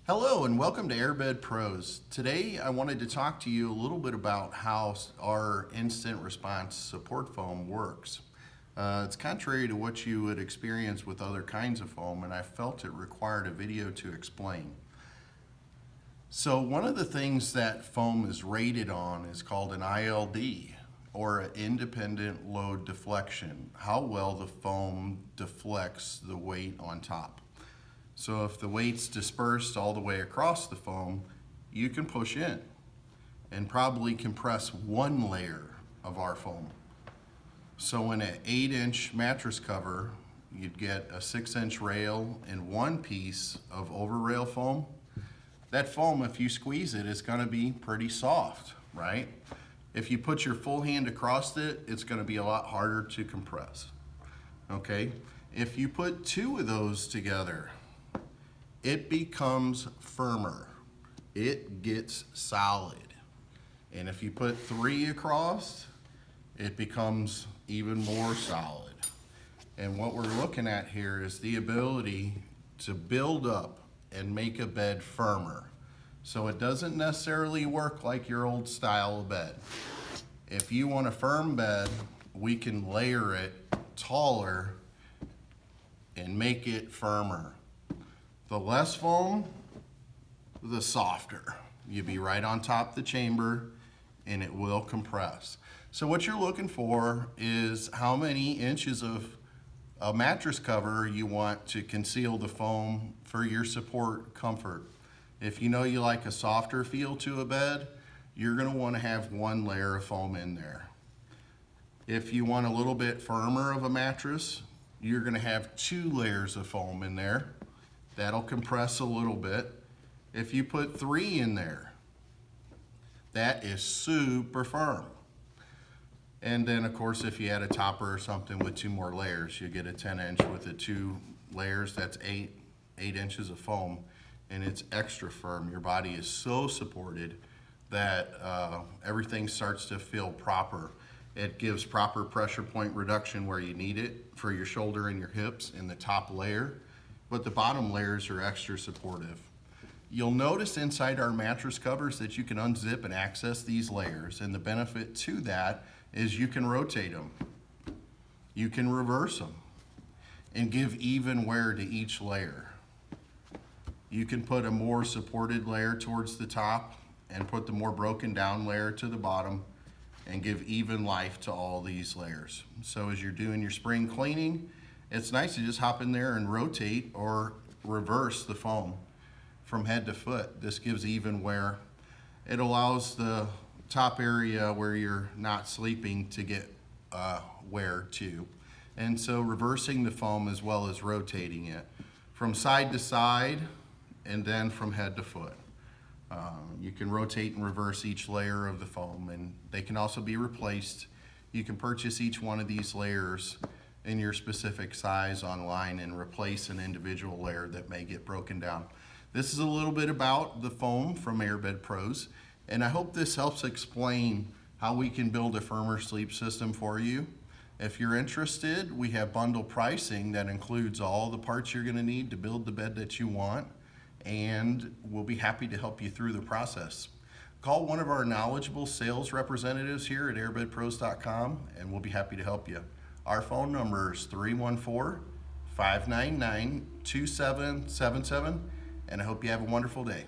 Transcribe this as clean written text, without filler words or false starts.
Hello and welcome to AIRPRO. Today I wanted to talk to you a little bit about how our instant response support foam works. It's contrary to what you would experience with other kinds of foam, and I felt it required a video to explain. So one of the things that foam is rated on is called an ILD, or an independent load deflection, how well the foam deflects the weight on top. So if the weight's dispersed all the way across the foam, you can push in and probably compress one layer of our foam. So in an 8-inch mattress cover, you'd get a 6-inch rail and one piece of over rail foam. That foam, if you squeeze it, is gonna be pretty soft, right? If you put your full hand across it, it's gonna be a lot harder to compress, okay? If you put two of those together, it becomes firmer. It gets solid. And if you put three across, it becomes even more solid. And what we're looking at here is the ability to build up and make a bed firmer. So it doesn't necessarily work like your old style of bed. If you want a firm bed, we can layer it taller and make it firmer. The less foam, the softer. You'll be right on top of the chamber and it will compress. So what you're looking for is how many inches of a mattress cover you want to conceal the foam for your support comfort. If you know you like a softer feel to a bed, you're gonna wanna have one layer of foam in there. If you want a little bit firmer of a mattress, you're gonna have 2 layers of foam in there. That'll compress a little bit. If you put 3 in there, that is super firm. And then of course, if you add a topper or something with 2 more layers, you get a 10-inch with the 2 layers, that's 8 inches of foam, and it's extra firm. Your body is so supported that everything starts to feel proper. It gives proper pressure point reduction where you need it for your shoulder and your hips in the top layer. But the bottom layers are extra supportive. You'll notice inside our mattress covers that you can unzip and access these layers, and the benefit to that is you can rotate them, you can reverse them, and give even wear to each layer. You can put a more supported layer towards the top and put the more broken down layer to the bottom and give even life to all these layers. So as you're doing your spring cleaning, it's nice to just hop in there and rotate or reverse the foam from head to foot. This gives even wear. It allows the top area where you're not sleeping to get wear too. And so reversing the foam as well as rotating it from side to side and then from head to foot. You can rotate and reverse each layer of the foam, and they can also be replaced. You can purchase each one of these layers in your specific size online and replace an individual layer that may get broken down. This is a little bit about the foam from AIRPRO, and I hope this helps explain how we can build a firmer sleep system for you. If you're interested, we have bundle pricing that includes all the parts you're gonna need to build the bed that you want, and we'll be happy to help you through the process. Call one of our knowledgeable sales representatives here at AIRPRO.com and we'll be happy to help you. Our phone number is 314-599-2777, and I hope you have a wonderful day.